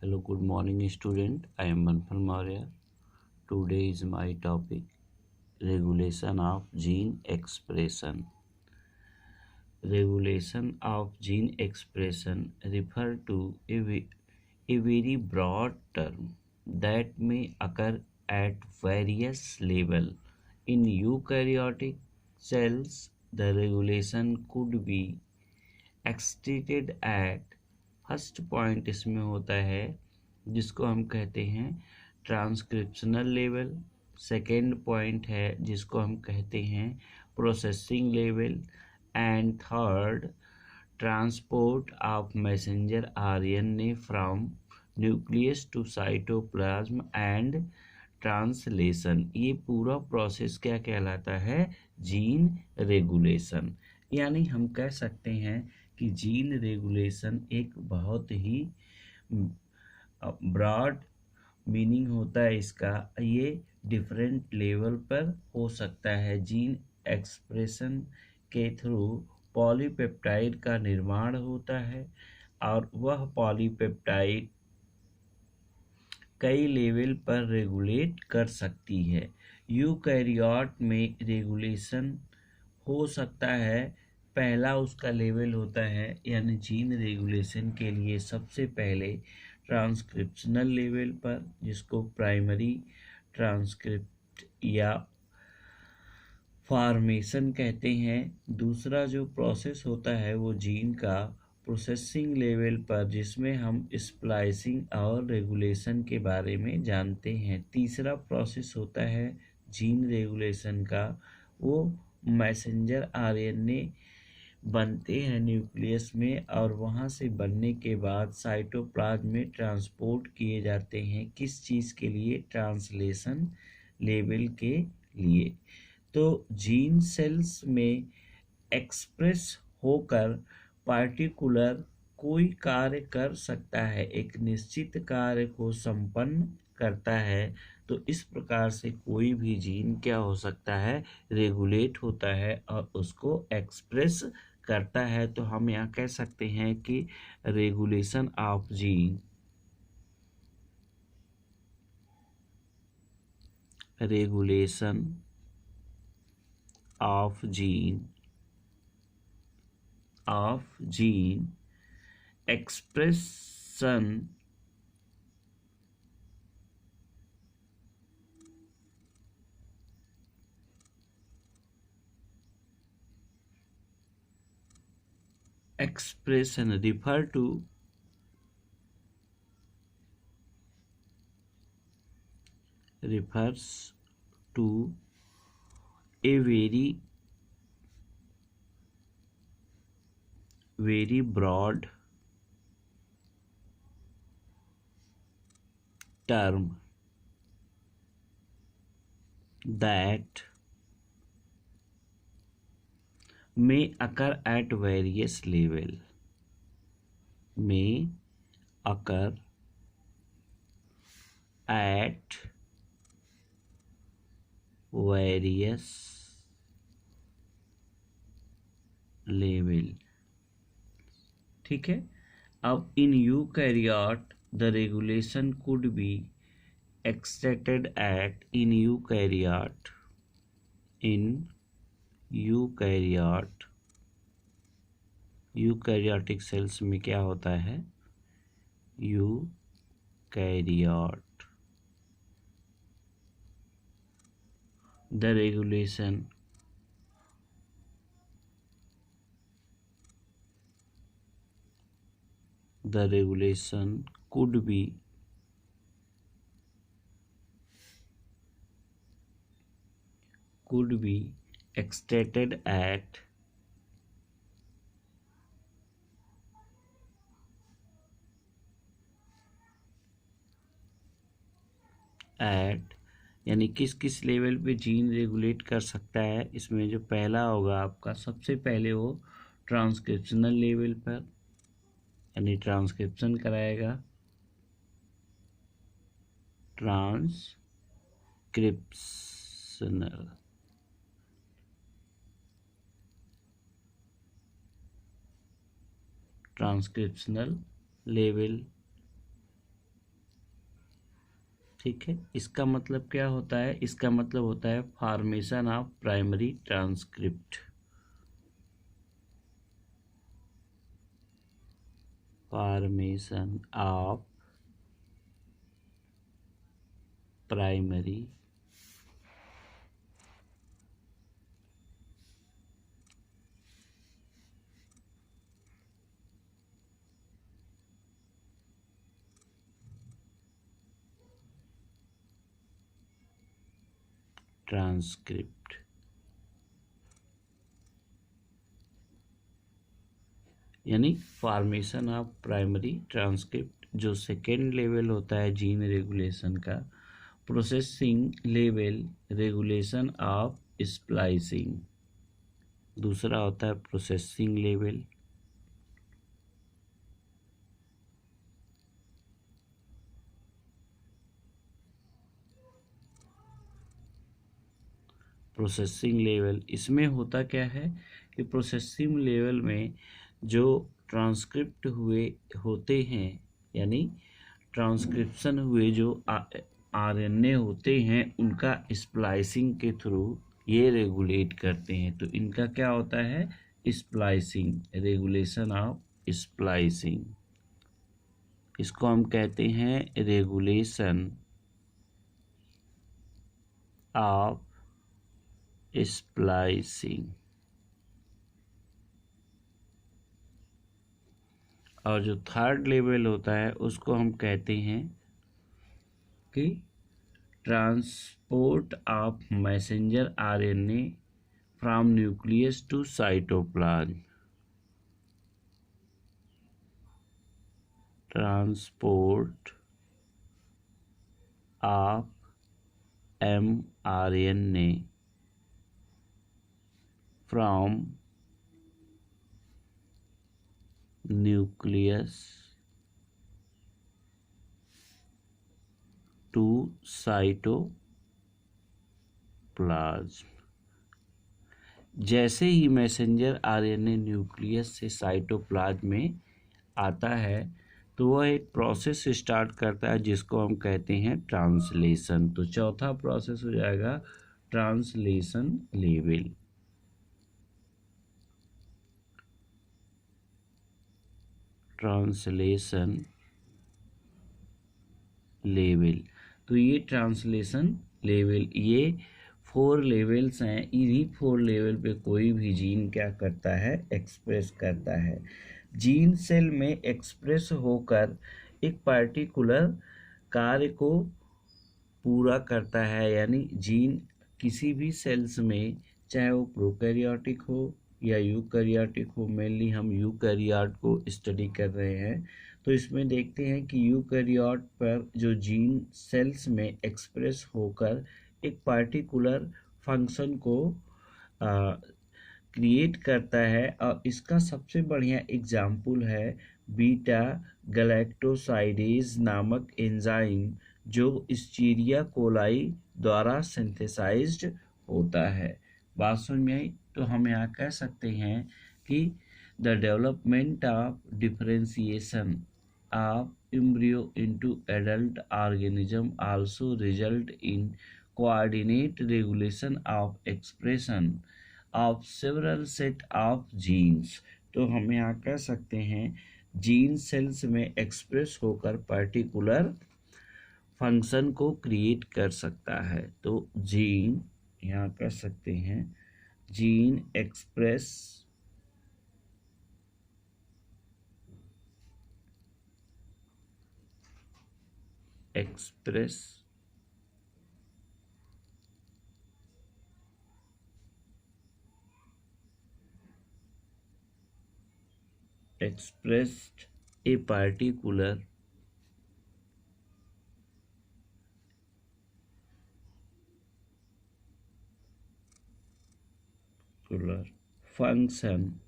Hello, good morning, student. I am Banfal Maurya. Today is my topic regulation of gene expression. Regulation of gene expression refer to a very broad term that may occur at various levels. In eukaryotic cells, the regulation could be extended at first point इसमें होता है जिसको हम कहते हैं transcriptional level. Second point है जिसको हम कहते हैं processing level. And third, transport of messenger RNA from nucleus to cytoplasm and translation. ये पूरा प्रोसेस क्या कहलाता है? Gene regulation. यानी हम कह सकते हैं कि जीन रेगुलेशन एक बहुत ही ब्रॉड मीनिंग होता है इसका। ये डिफरेंट लेवल पर हो सकता है। जीन एक्सप्रेशन के थ्रू पॉलीपेप्टाइड का निर्माण होता है और वह पॉलीपेप्टाइड कई लेवल पर रेगुलेट कर सकती है। यूकैरियोट में रेगुलेशन हो सकता है। पहला उसका लेवल होता है यानी जीन रेगुलेशन के लिए सबसे पहले ट्रांसक्रिप्शनल लेवल पर, जिसको प्राइमरी ट्रांसक्रिप्ट या फॉर्मेशन कहते हैं। दूसरा जो प्रोसेस होता है वो जीन का प्रोसेसिंग लेवल पर, जिसमें हम स्प्लाइसिंग और रेगुलेशन के बारे में जानते हैं। तीसरा प्रोसेस होता है जीन रेगुलेशन का, वो मैसेंजर आरएनए बनते हैं न्यूक्लियस में और वहाँ से बनने के बाद साइटोप्लाज्म में ट्रांसपोर्ट किए जाते हैं। किस चीज़ के लिए? ट्रांसलेशन लेवल के लिए। तो जीन सेल्स में एक्सप्रेस होकर पार्टिकुलर कोई कार्य कर सकता है, एक निश्चित कार्य को संपन्न करता है। तो इस प्रकार से कोई भी जीन क्या हो सकता है? रेगुलेट होता है और उसको एक्सप्रेस करता है। तो हम यहाँ कह सकते हैं कि regulation of gene regulation of gene expression refers to a very broad term that may occur at various level, may occur at various level। ठीक है। अब इन eukaryote the regulation could be extracted at in eukaryotic cells में क्या होता है? Eukaryote the regulation could be extracted at यानी किस किस लेवल पे जीन रेगुलेट कर सकता है। इसमें जो पहला होगा आपका, सबसे पहले वो ट्रांसक्रिप्शनल लेवल पर, यानी ट्रांसक्रिप्शन कराएगा। ट्रांसक्रिप्शनल लेवल ठीक है, इसका मतलब क्या होता है? इसका मतलब होता है formation of primary transcript. Formation of primary transcript. यानी फॉर्मेशन ऑफ प्राइमरी ट्रांसक्रिप्ट जो सेकेंड लेवल होता है जीन रेगुलेशन का, processing level regulation of splicing, दूसरा होता है प्रोसेसिंग लेवल। प्रोसेसिंग लेवल इसमें होता क्या है कि प्रोसेसिंग लेवल में जो ट्रांसक्रिप्ट हुए होते हैं, यानी ट्रांसक्रिप्शन हुए जो आरएनए होते हैं, उनका स्प्लाइसिंग के थ्रू ये रेगुलेट करते हैं। तो इनका क्या होता है? Splicing, regulation of splicing. इसको हम कहते हैं रेगुलेशन ऑफ स्प्लाइसिंग। और जो थर्ड लेवल होता है उसको हम कहते हैं कि transport of messenger RNA from nucleus to cytoplasm. Transport of mRNA from nucleus to cytoplasm. जैसे ही मैसेंजर आरएनए न्यूक्लियस से साइटोप्लाज्म में आता है तो वह एक प्रोसेस स्टार्ट करता है जिसको हम कहते हैं ट्रांसलेशन। तो चौथा प्रोसेस हो जाएगा ट्रांसलेशन लेवल। Translation level. तो ये ट्रांसलेशन लेवल, ये 4 लेवल्स हैं। इन्हीं 4 लेवल पे कोई भी जीन क्या करता है? एक्सप्रेस करता है। जीन सेल में एक्सप्रेस होकर एक पार्टिकुलर कार्य को पूरा करता है। यानी जीन किसी भी सेल्स में, चाहे वो प्रोकैरियोटिक हो या यूकैरियोटिक हो, मेनली हम यूकैरियोट को स्टडी कर रहे हैं, तो इसमें देखते हैं कि यूकैरियोट पर जो जीन सेल्स में एक्सप्रेस होकर एक पार्टिकुलर फंक्शन को क्रिएट करता है। और इसका सबसे बढ़िया एग्जाम्पल है बीटा गैलेक्टोसाइडेज नामक एंजाइम, जो स्टीरिया कोलाई द्वारा सिंथेसाइज्ड होता है। बात समझ में आई? तो हम यहाँ कह सकते हैं कि the development of differentiation of embryo into adult organism also result in coordinate regulation of expression of several set of genes। तो हम यहाँ कह सकते हैं जीन सेल्स में एक्सप्रेस होकर पर्टिकुलर फंक्शन को क्रिएट कर सकता है। तो जीन यहाँ कह सकते हैं gene express expressed a particular function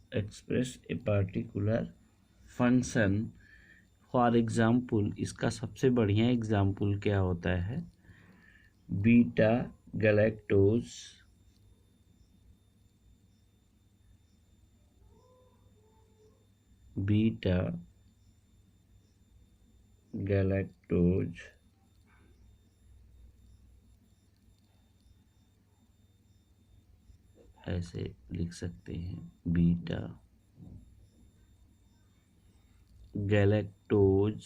express a particular function। For example, इसका सबसे बढ़िया एग्जाम्पल क्या होता है? बीटा गैलेक्टोज बीटा गैलेक्टोज ऐसे लिख सकते हैं, बीटा गैलेक्टोज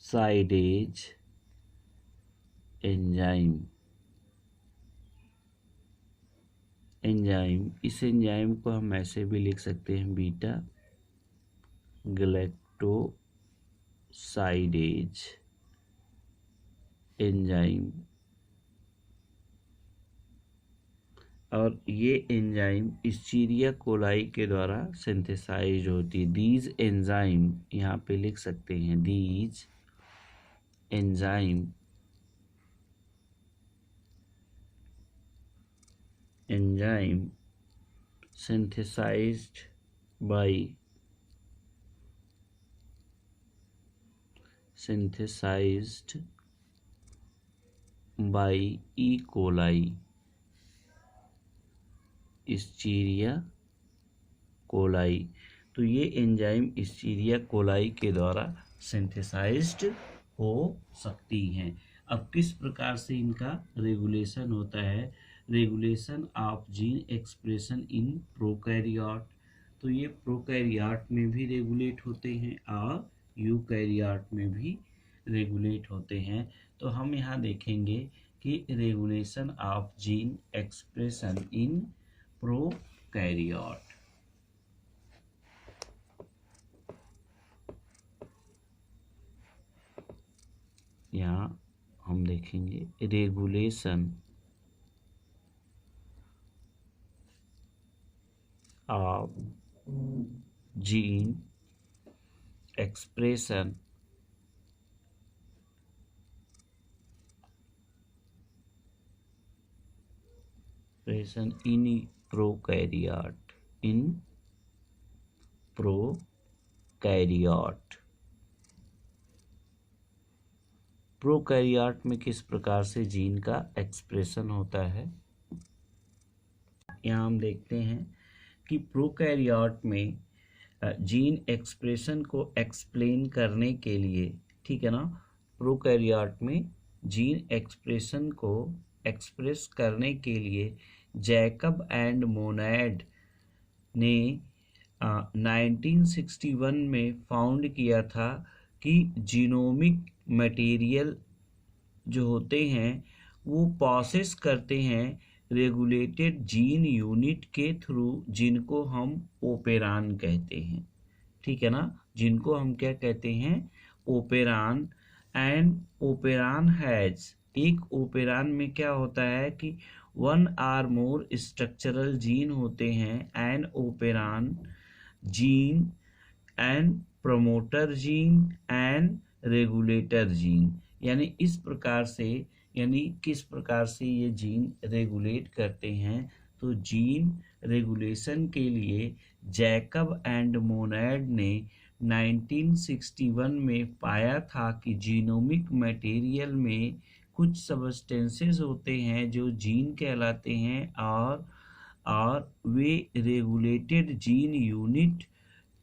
साइडेज एंजाइम। इस एंजाइम को हम ऐसे भी लिख सकते हैं, बीटा गैलेक्टोसाइडेज एंजाइम। और ये एंजाइम इस्चीरिया कोलाई के द्वारा सिंथेसाइज होती है। दीज एंजाइम, यहाँ पे लिख सकते हैं, these enzyme synthesized by E. coli, Escherichia coli. तो ये एंजाइम इस्चीरिया कोलाई के द्वारा सिंथेसाइज्ड हो सकती हैं। अब किस प्रकार से इनका रेगुलेशन होता है? Regulation of gene expression in prokaryote. तो ये प्रोकैरियोट में भी रेगुलेट होते हैं और यूकैरियोट में भी रेगुलेट होते हैं। तो हम यहाँ देखेंगे कि regulation of gene expression in prokaryote. यहाँ हम देखेंगे regulation of gene expression in prokaryote. Prokaryote में किस प्रकार से जीन का एक्सप्रेशन होता है? यहाँ हम देखते हैं कि प्रोकैरियोट में जीन एक्सप्रेशन को एक्सप्लेन करने के लिए, ठीक है ना, प्रोकैरियोट में जीन एक्सप्रेशन को एक्सप्रेस करने के लिए जैकब एंड मोनैड ने 1961 में फाउंड किया था कि जीनोमिक मटेरियल जो होते हैं वो प्रोसेस करते हैं रेगुलेटेड जीन यूनिट के थ्रू, जिनको हम ओपेरान कहते हैं, ठीक है ना, जिनको हम क्या कहते हैं? ओपेरान। एंड ओपेरान हैज, एक ओपेरान में क्या होता है कि 1 or more स्ट्रक्चरल जीन होते हैं। An operon gene and promoter gene and regulator gene. यानी इस प्रकार से, यानी किस प्रकार से ये जीन रेगुलेट करते हैं? तो जीन रेगुलेशन के लिए जैकब एंड मोनैड ने 1961 में पाया था कि जीनोमिक मटेरियल में कुछ सब्सटेंसेस होते हैं जो जीन कहलाते हैं, और वे रेगुलेटेड जीन यूनिट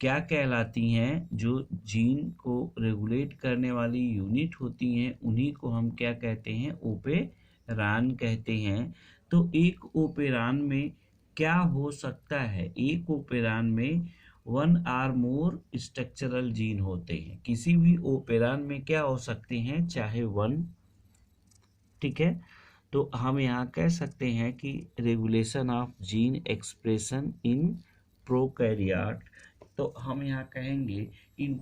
क्या कहलाती हैं? जो जीन को रेगुलेट करने वाली यूनिट होती हैं, उन्हीं को हम क्या कहते हैं? ओपेरान कहते हैं। तो एक ओपेरान में क्या हो सकता है? एक ओपेरान में 1 or more स्ट्रक्चरल जीन होते हैं। किसी भी ओपेरान में क्या हो सकते हैं? चाहे 1, ठीक है। तो हम यहाँ कह सकते हैं कि regulation of gene expression in prokaryote, तो हम यहाँ कहेंगे इन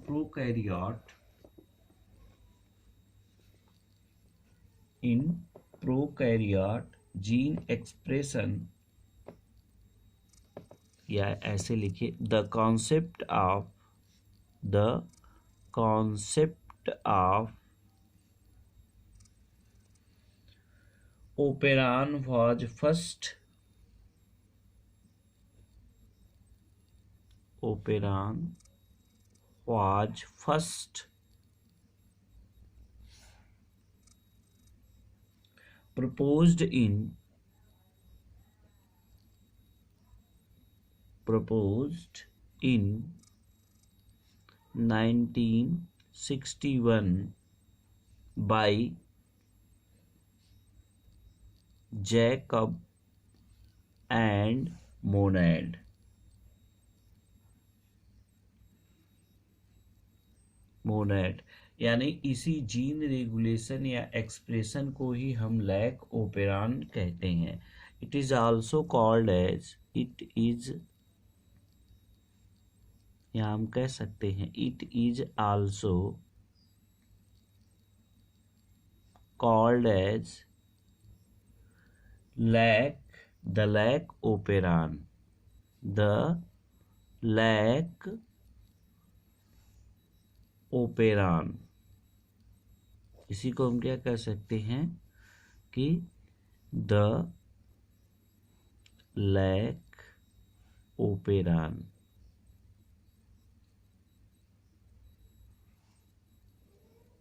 प्रोकैरियोट जीन एक्सप्रेशन, या ऐसे लिखिए, the concept of operon was first proposed in 1961 by Jacob and Monod. यानी इसी जीन रेगुलेशन या एक्सप्रेशन को ही हम लैक ओपेरान कहते हैं. It is also called as या हम कह सकते हैं it is also called as lac the lac operon इसी को हम क्या कह सकते हैं कि the lac operon.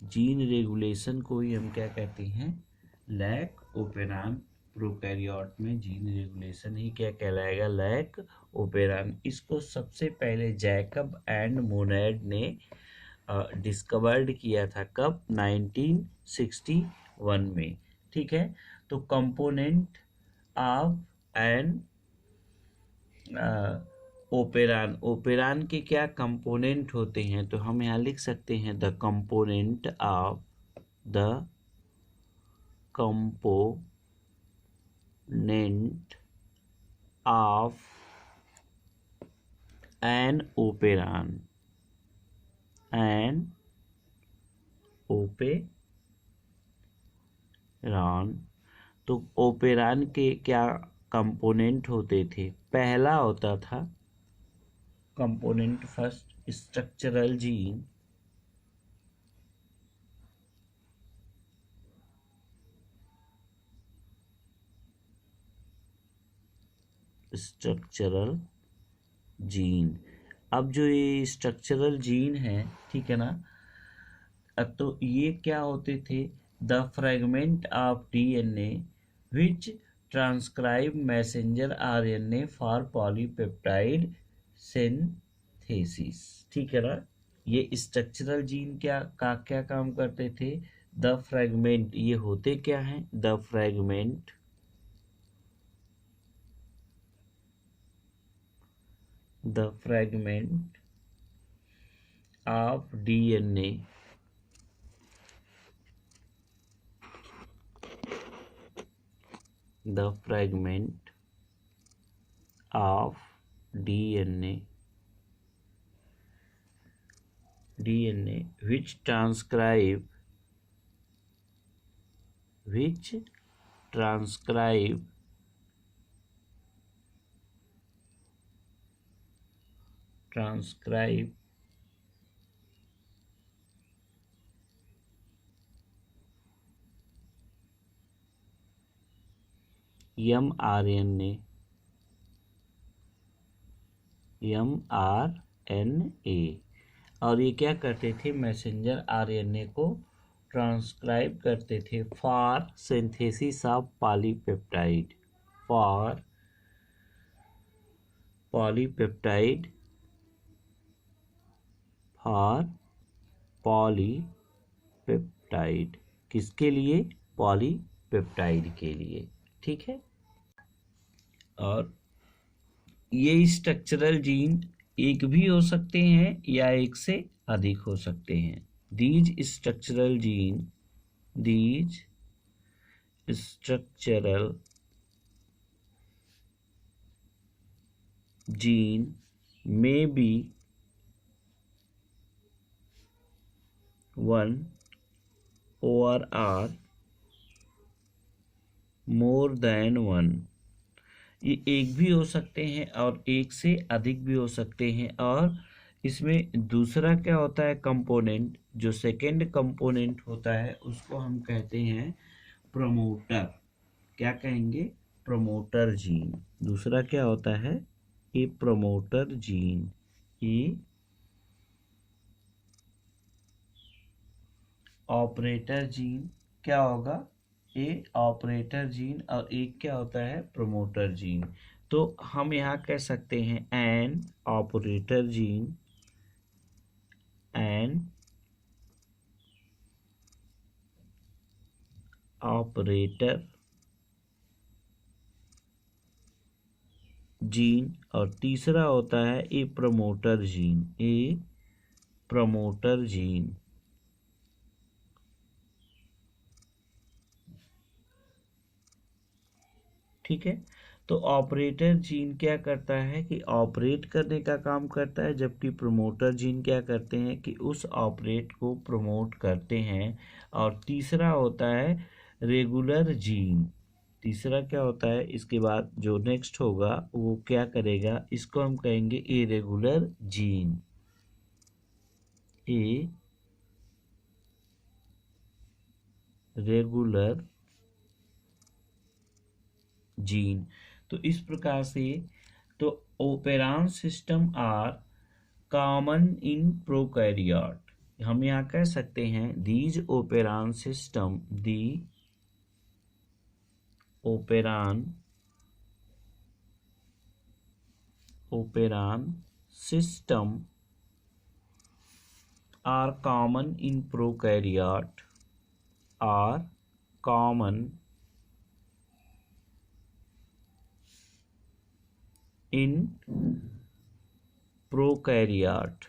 Gene regulation को ही हम क्या कहते हैं, लैक ओपेरान. प्रोकैरियोट में जीन रेगुलेशन ही क्या कहलाएगा, लैक ओपेरान. इसको सबसे पहले जैकब एंड मोनैड ने डिस्कवर्ड किया था. कब? 1961 में. ठीक है. तो कंपोनेंट ऑफ एन ओपेरान के क्या कंपोनेंट होते हैं, तो हम यहाँ लिख सकते हैं the component of an operon. तो ओपेरान के क्या कंपोनेंट होते थे? पहला होता था कंपोनेंट फर्स्ट स्ट्रक्चरल जीन. अब जो ये स्ट्रक्चरल जीन है, ठीक है ना, अब तो ये क्या होते थे? The fragment of DNA which transcribe messenger RNA for polypeptide synthesis. ठीक है ना. ये स्ट्रक्चरल जीन क्या काम करते थे? द फ्रेगमेंट, ये होते क्या हैं? The fragment of DNA which transcribe mRNA और ये क्या करते थे? मैसेंजर आरएनए को ट्रांसक्राइब करते थे फॉर सिंथेसिस ऑफ पॉलीपेप्टाइड. किसके लिए? पॉलीपेप्टाइड के लिए. ठीक है. और ये स्ट्रक्चरल जीन एक भी हो सकते हैं या एक से अधिक हो सकते हैं. These structural gene may be one or are more than one. ये एक भी हो सकते हैं और एक से अधिक भी हो सकते हैं. और इसमें दूसरा क्या होता है कंपोनेंट, जो सेकेंड कंपोनेंट होता है उसको हम कहते हैं प्रमोटर. क्या कहेंगे? Promoter gene. दूसरा क्या होता है? ये प्रमोटर जीन. ये ऑपरेटर जीन क्या होगा? ए ऑपरेटर जीन और एक क्या होता है, प्रमोटर जीन। तो हम यहाँ कह सकते हैं an operator gene, an operator gene, और तीसरा होता है ए प्रमोटर जीन, ए प्रमोटर जीन। ठीक है, तो ऑपरेटर जीन क्या करता है कि ऑपरेट करने का काम करता है, जबकि प्रमोटर जीन क्या करते हैं कि उस ऑपरेट को प्रमोट करते हैं। और तीसरा होता है रेगुलर जीन। तीसरा क्या होता है, इसके बाद जो नेक्स्ट होगा वो क्या करेगा, इसको हम कहेंगे irregular gene, a regular gene. तो इस प्रकार से तो operon system are common in prokaryote. हम यहाँ कह सकते हैं these operon system, the operon system are common in prokaryote, are common in prokaryote,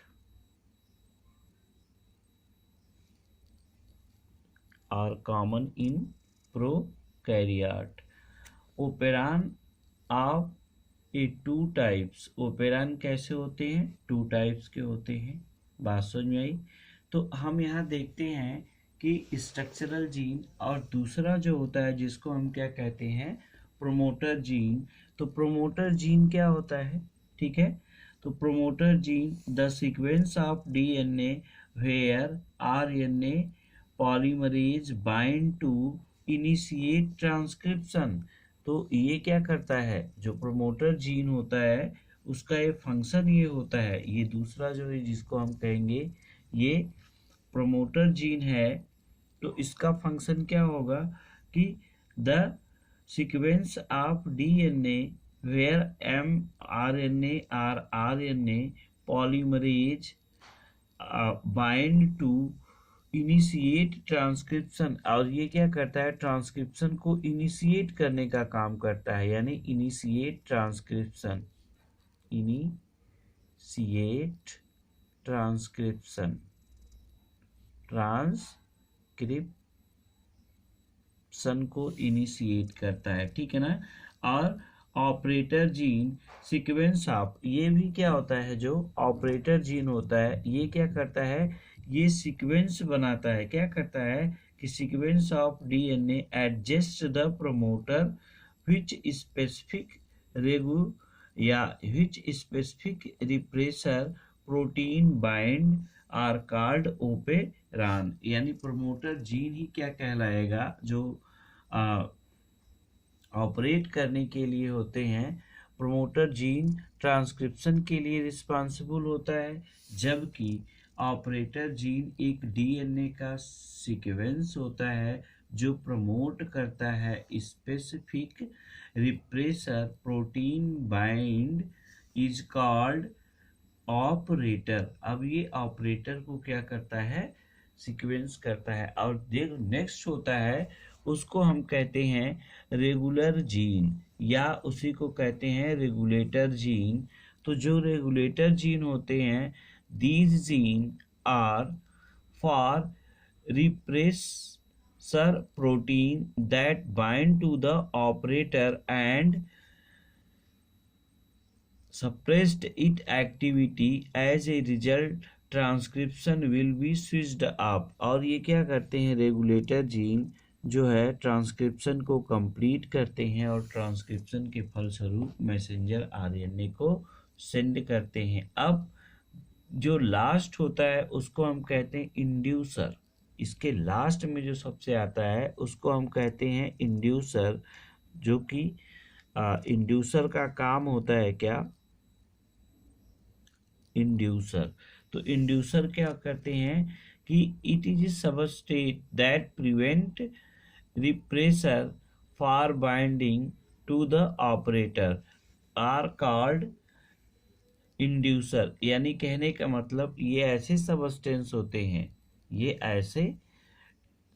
are common in prokaryote. Operon of a two types, operon कैसे होते हैं, टू टाइप्स के होते हैं। बात समझ में आई। तो हम यहाँ देखते हैं कि स्ट्रक्चरल जीन और दूसरा जो होता है जिसको हम क्या कहते हैं, प्रोमोटर जीन। तो प्रोमोटर जीन क्या होता है, ठीक है। तो promoter gene the sequence of DNA where RNA polymerase bind to initiate transcription. तो ये क्या करता है, जो प्रोमोटर जीन होता है उसका ये फंक्शन ये होता है, ये दूसरा जो है जिसको हम कहेंगे ये प्रोमोटर जीन है। तो इसका फंक्शन क्या होगा कि the sequence of DNA where mRNA or RNA polymerase bind to initiate transcription. और ये क्या करता है, ट्रांसक्रिप्शन को इनिशिएट करने का काम करता है, यानी initiate transcription, initiate transcription, transcription को इनिशिएट करता है, ठीक है ना। और ऑपरेटर जीन सीक्वेंस ऑफ, ये भी क्या होता है, जो ऑपरेटर जीन होता है ये क्या करता है, ये सीक्वेंस बनाता है, क्या करता है कि sequence of DNA adjust the promoter which specific रेगु या which specific repressor protein bind are called operon. यानी प्रमोटर जीन ही क्या कहलाएगा, जो ऑपरेट करने के लिए होते हैं। प्रमोटर जीन ट्रांसक्रिप्शन के लिए रिस्पॉन्सिबल होता है, जबकि ऑपरेटर जीन एक डीएनए का सीक्वेंस होता है जो प्रमोट करता है specific repressor protein bind is called operator. अब ये ऑपरेटर को क्या करता है, सीक्वेंस करता है। और देख नेक्स्ट होता है उसको हम कहते हैं रेगुलर जीन, या उसी को कहते हैं रेगुलेटर जीन। तो जो रेगुलेटर जीन होते हैं, these gene are for repressor protein that bind to the operator and suppressed its activity, as a result transcription will be switched up. और ये क्या करते हैं, रेगुलेटर जीन जो है ट्रांसक्रिप्शन को कंप्लीट करते हैं और ट्रांसक्रिप्शन के फलस्वरूप मैसेंजर आरएनए को सेंड करते हैं। अब जो लास्ट होता है उसको हम कहते हैं इंड्यूसर। इसके लास्ट में जो सबसे आता है उसको हम कहते हैं इंड्यूसर, जो कि इंड्यूसर का काम होता है क्या, इंड्यूसर। तो इंड्यूसर क्या करते हैं कि it is substrate that prevent repressor for binding to the operator are called inducer. यानी कहने का मतलब ये ऐसे सबस्टेंस होते हैं, ये ऐसे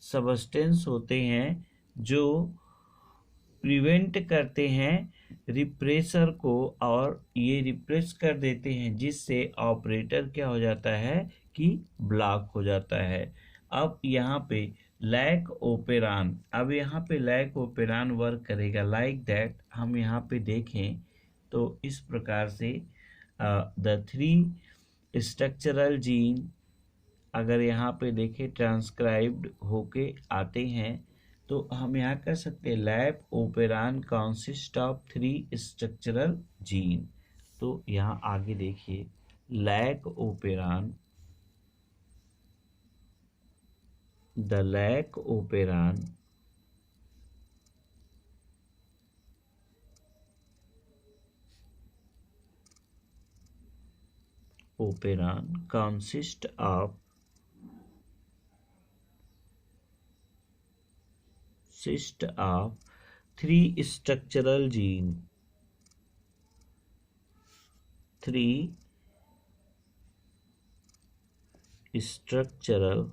सबस्टेंस होते हैं जो प्रिवेंट करते हैं रिप्रेसर को, और ये रिप्रेस कर देते हैं जिससे ऑपरेटर क्या हो जाता है कि ब्लॉक हो जाता है। अब यहाँ पे लैक ओपेरान, अब यहाँ पे लैक ओपेरान वर्क करेगा लाइक दैट। हम यहाँ पे देखें तो इस प्रकार से द थ्री स्ट्रक्चरल जीन अगर यहाँ पे देखें ट्रांसक्राइब्ड होके आते हैं तो हम यहाँ कर सकते हैं lac operon consist of 3 structural gene. तो यहाँ आगे देखिए lac operon, the lac operon consists of three structural gene, three structural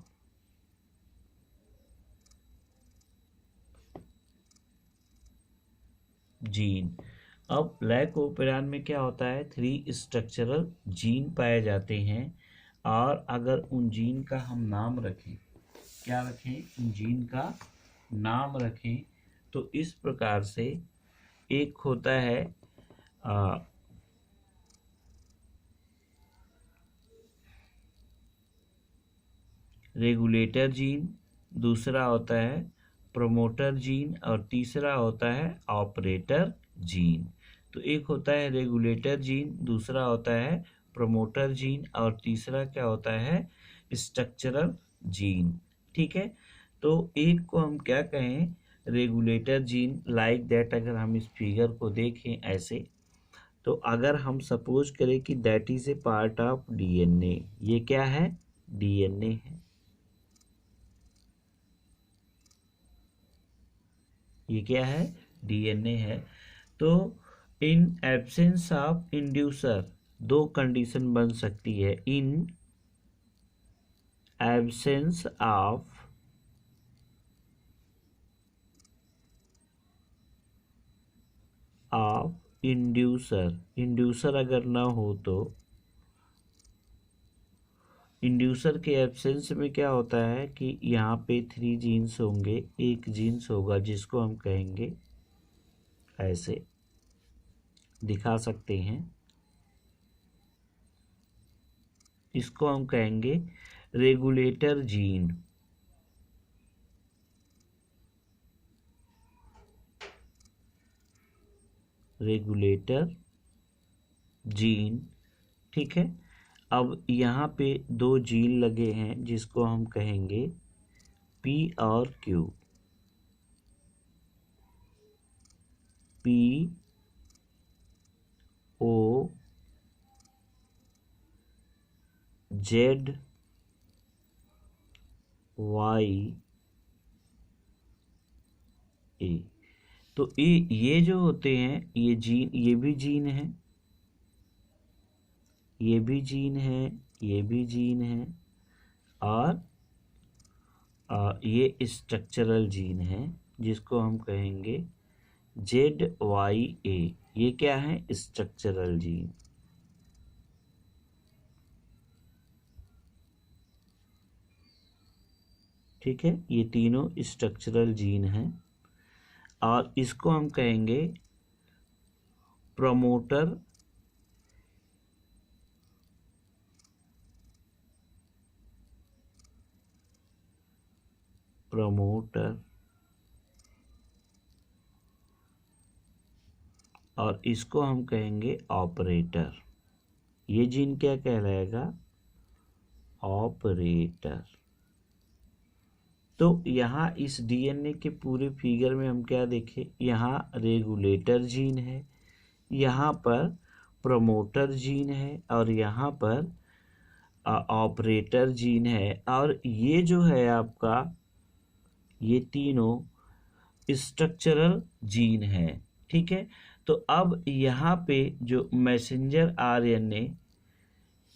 gene. अब लैक ओपेरान में क्या होता है, 3 स्ट्रक्चरल जीन पाए जाते हैं, और अगर उन जीन का हम नाम रखें, क्या रखें, उन जीन का नाम रखें तो इस प्रकार से एक होता है रेगुलेटर जीन, दूसरा होता है प्रमोटर जीन, और तीसरा होता है ऑपरेटर जीन। तो एक होता है रेगुलेटर जीन, दूसरा होता है प्रमोटर जीन, और तीसरा क्या होता है स्ट्रक्चरल जीन। ठीक है, तो एक को हम क्या कहें, रेगुलेटर जीन। लाइक दैट अगर हम इस फिगर को देखें ऐसे, तो अगर हम सपोज करें कि that is a part of DNA, ये क्या है, डीएनए है, ये क्या है, डीएनए है। तो in absence of inducer 2 condition बन सकती है, in absence of inducer, inducer अगर ना हो तो इंड्यूसर के एब्सेंस में क्या होता है कि यहाँ पे 3 जीन्स होंगे, एक जीन्स होगा जिसको हम कहेंगे, ऐसे दिखा सकते हैं, इसको हम कहेंगे रेगुलेटर जीन। रेगुलेटर जीन, ठीक है। अब यहाँ पे 2 जीन लगे हैं जिसको हम कहेंगे पी और Q, P O Z Y A. तो ये जो होते हैं, ये जीन, ये भी जीन है, ये भी जीन है, ये भी जीन है, और ये स्ट्रक्चरल जीन है जिसको हम कहेंगे ZYA। ये क्या है, स्ट्रक्चरल जीन। ठीक है, ये तीनों स्ट्रक्चरल जीन हैं, और इसको हम कहेंगे प्रमोटर और इसको हम कहेंगे ऑपरेटर। ये जीन क्या कहलाएगा, ऑपरेटर। तो यहाँ इस डीएनए के पूरे फिगर में हम क्या देखें, यहाँ रेगुलेटर जीन है, यहाँ पर प्रमोटर जीन है, और यहाँ पर ऑपरेटर जीन है, और ये जो है आपका, ये तीनों स्ट्रक्चरल जीन है। ठीक है, तो अब यहाँ पे जो मैसेंजर आरएनए,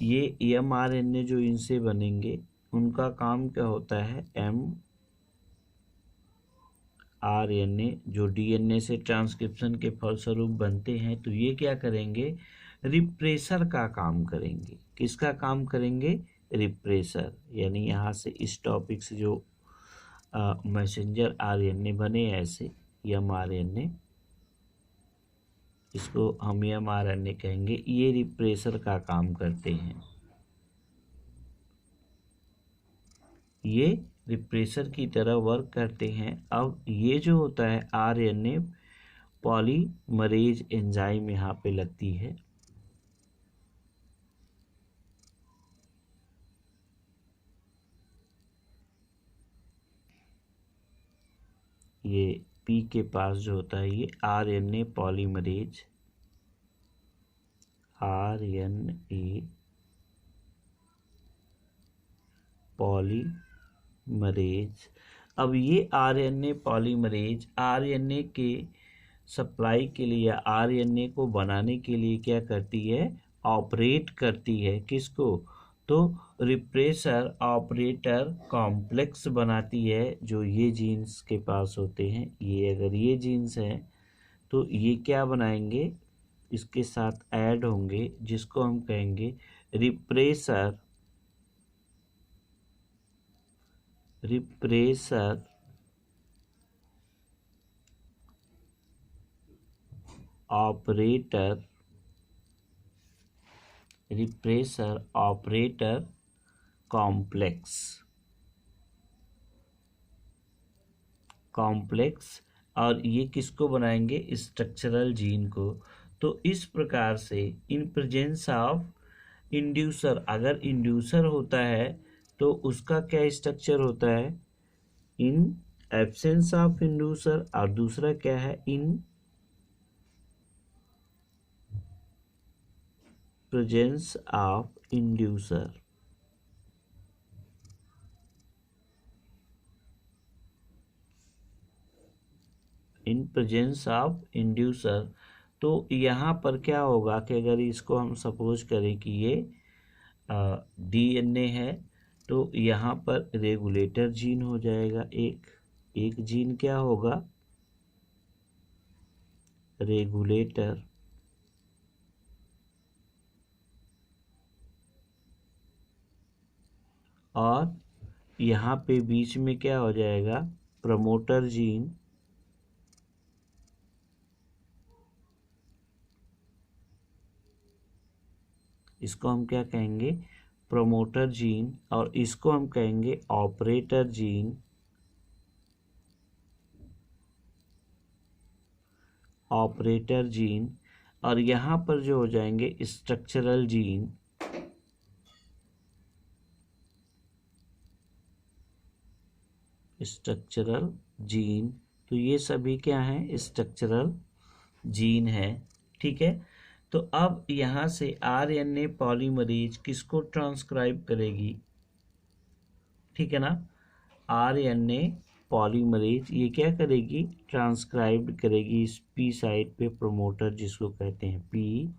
ये एमआरएनए जो इनसे बनेंगे उनका काम क्या होता है, एमआरएनए जो डीएनए से ट्रांसक्रिप्शन के फलस्वरूप बनते हैं, तो ये क्या करेंगे, रिप्रेसर का काम करेंगे। किसका काम करेंगे, रिप्रेसर। यानी यहाँ से इस टॉपिक से जो मैसेंजर आरएनए बने ऐसे एमआरएनए, इसको हम एमआरएनए कहेंगे, ये रिप्रेसर का काम करते हैं। ये रिप्रेसर की तरह वर्क करते हैं। अब ये जो होता है आरएनए पॉलीमरेज एंजाइम यहाँ पे लगती है। ये पी के पास जो होता है ये आरएनए पॉलीमरेज, आरएनए पॉलीमरेज। अब ये आरएनए पॉलीमरेज आरएनए के सप्लाई के लिए या आरएनए को बनाने के लिए क्या करती है, ऑपरेट करती है। किसको, तो रिप्रेसर ऑपरेटर कॉम्प्लेक्स बनाती है, जो ये जीन्स के पास होते हैं। ये अगर ये जीन्स हैं तो ये क्या बनाएंगे, इसके साथ ऐड होंगे, जिसको हम कहेंगे रिप्रेसर ऑपरेटर कॉम्प्लेक्स। और ये किसको बनाएंगे, स्ट्रक्चरल जीन को। तो इस प्रकार से इन प्रेजेंस ऑफ इंड्यूसर, अगर इंड्यूसर होता है तो उसका क्या स्ट्रक्चर होता है, इन एब्सेंस ऑफ इंड्यूसर, और दूसरा क्या है, in presence of inducer. In presence of inducer. तो यहाँ पर क्या होगा कि अगर इसको हम सपोज करें कि ये डीएनए है, तो यहाँ पर रेगुलेटर जीन हो जाएगा। एक जीन क्या होगा, रेगुलेटर। और यहाँ पे बीच में क्या हो जाएगा, प्रमोटर जीन। इसको हम क्या कहेंगे, प्रमोटर जीन। और इसको हम कहेंगे ऑपरेटर जीन, ऑपरेटर जीन। और यहाँ पर जो हो जाएंगे स्ट्रक्चरल जीन, स्ट्रक्चरल जीन। तो ये सभी क्या हैं, स्ट्रक्चरल जीन है। ठीक है, तो अब यहाँ से आरएनए पॉलीमरेज किसको ट्रांसक्राइब करेगी, ठीक है ना, आरएनए पॉलीमरेज ये क्या करेगी, ट्रांसक्राइब करेगी इस पी साइड पे, प्रमोटर जिसको कहते हैं पी,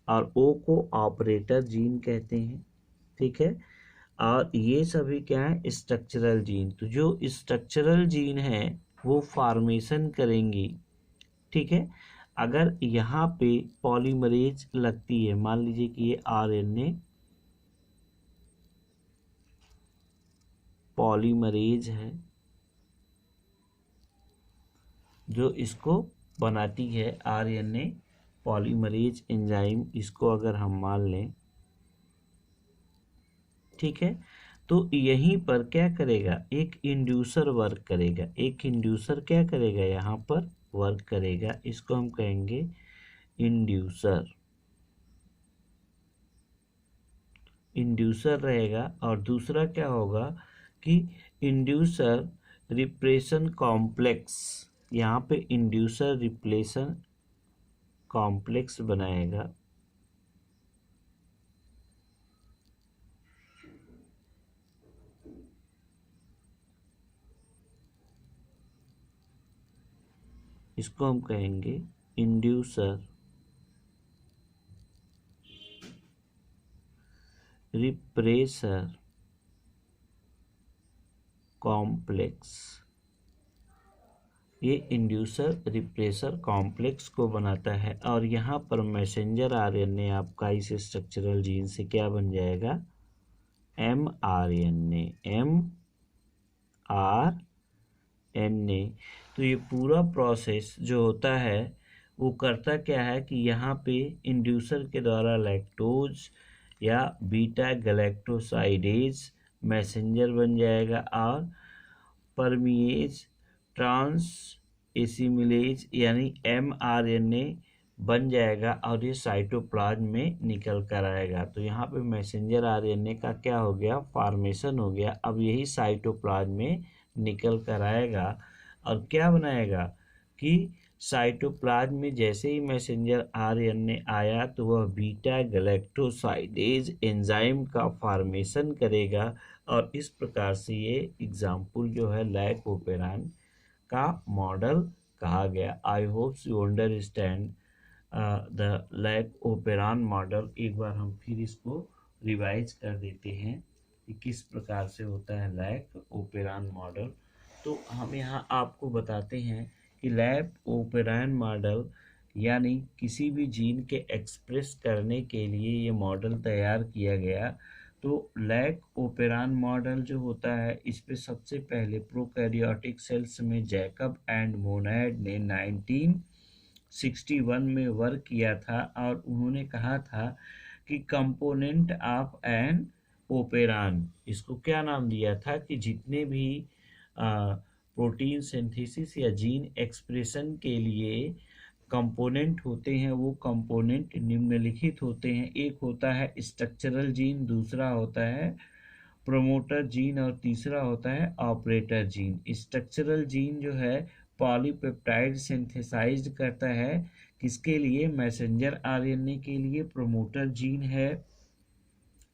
और ओ को ऑपरेटर जीन कहते हैं। ठीक है, और ये सभी क्या है, स्ट्रक्चरल जीन। तो जो स्ट्रक्चरल जीन है वो फॉर्मेशन करेंगी। ठीक है, अगर यहाँ पे पॉलीमरेज लगती है, मान लीजिए कि ये आरएनए पॉलीमरेज है जो इसको बनाती है, आरएनए पॉलीमरेज एंजाइम, इसको अगर हम मान लें। ठीक है, तो यहीं पर क्या करेगा, एक इंड्यूसर वर्क करेगा। एक इंड्यूसर क्या करेगा, यहाँ पर वर्क करेगा, इसको हम कहेंगे इंड्यूसर। इंड्यूसर रहेगा। और दूसरा क्या होगा कि इंड्यूसर रिप्रेशन कॉम्प्लेक्स, यहाँ पे इंड्यूसर रिप्लेशन कॉम्प्लेक्स बनाएगा। इसको हम कहेंगे इंड्यूसर रिप्रेसर कॉम्प्लेक्स। ये इंड्यूसर रिप्रेसर कॉम्प्लेक्स को बनाता है और यहाँ पर मैसेंजर आरएनए आपका इस स्ट्रक्चरल जीन से क्या बन जाएगा, mRNA, mRNA। तो ये पूरा प्रोसेस जो होता है वो करता क्या है कि यहाँ पे इंड्यूसर के द्वारा लैक्टोज या बीटा गैलेक्टोसाइडेज मैसेंजर बन जाएगा और परमिएज ट्रांस एसिमिलेज यानी mRNA बन जाएगा और ये साइटोप्लाज्म में निकल कर आएगा। तो यहाँ पे मैसेंजर आरएनए का क्या हो गया, फॉर्मेशन हो गया। अब यही साइटोप्लाज्म में निकल कर आएगा और क्या बनाएगा कि साइटोप्लाज्म में जैसे ही मैसेंजर आरएनए आया तो वह बीटा गैलेक्टोसाइडेज एंजाइम का फॉर्मेशन करेगा और इस प्रकार से ये एग्जाम्पल जो है लैक ओपेरान का मॉडल कहा गया। I hope you understand the lac operon model. एक बार हम फिर इसको रिवाइज कर देते हैं कि किस प्रकार से होता है लैक ओपेरान मॉडल। तो हम यहाँ आपको बताते हैं कि लैक ओपेरान मॉडल यानी किसी भी जीन के एक्सप्रेस करने के लिए ये मॉडल तैयार किया गया। तो लैक ओपेरान मॉडल जो होता है इस पे सबसे पहले प्रोकैरियोटिक सेल्स में जैकब एंड मोनैड ने 1961 में वर्क किया था और उन्होंने कहा था कि कंपोनेंट ऑफ एन ओपेरान, इसको क्या नाम दिया था कि जितने भी प्रोटीन सिंथेसिस या जीन एक्सप्रेशन के लिए कंपोनेंट होते हैं वो कंपोनेंट निम्नलिखित होते हैं। एक होता है स्ट्रक्चरल जीन, दूसरा होता है प्रोमोटर जीन और तीसरा होता है ऑपरेटर जीन। स्ट्रक्चरल जीन जो है पॉलीपेप्टाइड सिंथेसाइज्ड करता है किसके लिए, मैसेंजर आरएनए के लिए। प्रोमोटर जीन है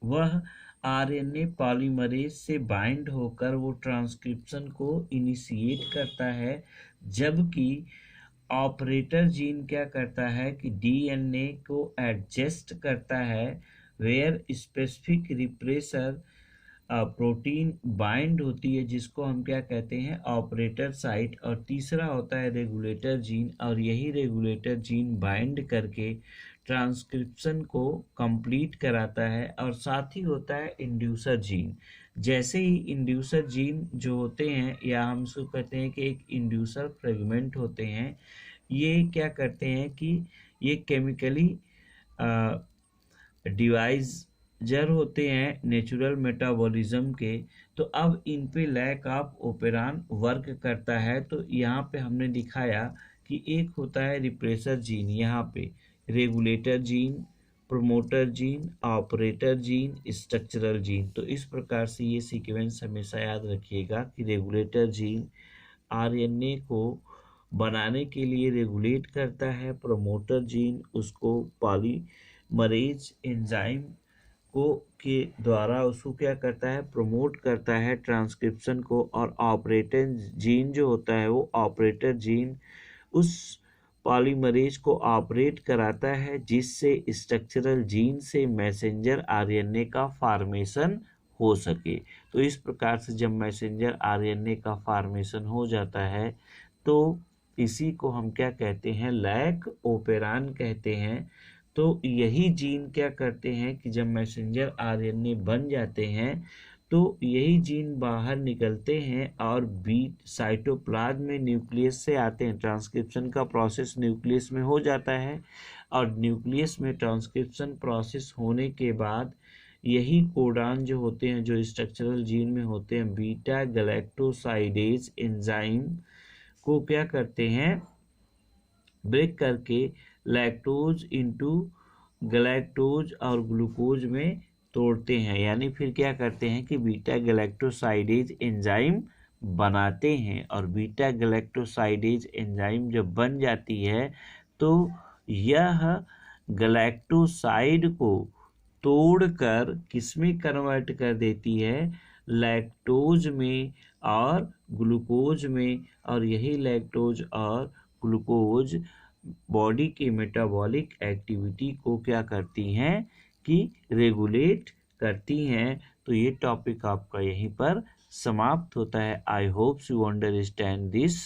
वह आरएनए पॉलीमरेज से बाइंड होकर वो ट्रांसक्रिप्शन को इनिशिएट करता है, जबकि ऑपरेटर जीन क्या करता है कि डीएनए को एडजस्ट करता है where specific repressor protein bind होती है जिसको हम क्या कहते हैं ऑपरेटर साइट। और तीसरा होता है रेगुलेटर जीन और यही रेगुलेटर जीन बाइंड करके ट्रांसक्रिप्शन को कंप्लीट कराता है। और साथ ही होता है इंड्यूसर जीन। जैसे ही इंड्यूसर जीन जो होते हैं या हम इसको कहते हैं कि एक इंड्यूसर फ्रेगमेंट होते हैं, ये क्या करते हैं कि ये केमिकली डिवाइजर होते हैं नेचुरल मेटाबॉलिज्म के। तो अब इन पे लैक ऑफ ओपेरान वर्क करता है। तो यहाँ पे हमने दिखाया कि एक होता है रिप्रेसर जीन, यहाँ पे regulator gene, promoter gene, operator gene, structural gene. तो इस प्रकार से ये सीक्वेंस हमेशा याद रखिएगा कि रेगुलेटर जीन आरएनए को बनाने के लिए रेगुलेट करता है, प्रोमोटर जीन उसको पॉलीमरेज एंजाइम को के द्वारा उसको क्या करता है, प्रमोट करता है ट्रांसक्रिप्शन को। और ऑपरेटर जीन जो होता है वो ऑपरेटर जीन उस पॉलीमरेज को ऑपरेट कराता है जिससे स्ट्रक्चरल जीन से मैसेंजर आरएनए का फॉर्मेशन हो सके। तो इस प्रकार से जब मैसेंजर आरएनए का फॉर्मेशन हो जाता है तो इसी को हम क्या कहते हैं, लैक ओपेरान कहते हैं। तो यही जीन क्या करते हैं कि जब मैसेंजर आरएनए बन जाते हैं तो यही जीन बाहर निकलते हैं और बीट साइटोप्लाज्म में न्यूक्लियस से आते हैं। ट्रांसक्रिप्शन का प्रोसेस न्यूक्लियस में हो जाता है और न्यूक्लियस में ट्रांसक्रिप्शन प्रोसेस होने के बाद यही कोडान जो होते हैं जो स्ट्रक्चरल जीन में होते हैं बीटा गैलेक्टोसाइडेज एंजाइम को क्या करते हैं, ब्रेक करके लैक्टोज इनटू गैलेक्टोज और ग्लूकोज में तोड़ते हैं। यानी फिर क्या करते हैं कि बीटा गैलेक्टोसाइडेज एंजाइम बनाते हैं। और बीटा गैलेक्टोसाइडेज एंजाइम जब बन जाती है तो यह गैलेक्टोसाइड को तोड़कर किसमें कन्वर्ट कर देती है, लैक्टोज में और ग्लूकोज में। और यही लैक्टोज और ग्लूकोज बॉडी के मेटाबॉलिक एक्टिविटी को क्या करती हैं कि रेगुलेट करती हैं। तो ये टॉपिक आपका यहीं पर समाप्त होता है। आई hope you understand this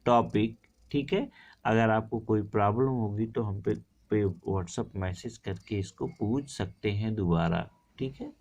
topic. ठीक है, अगर आपको कोई प्रॉब्लम होगी तो हम पे व्हाट्सएप मैसेज करके इसको पूछ सकते हैं दोबारा। ठीक है।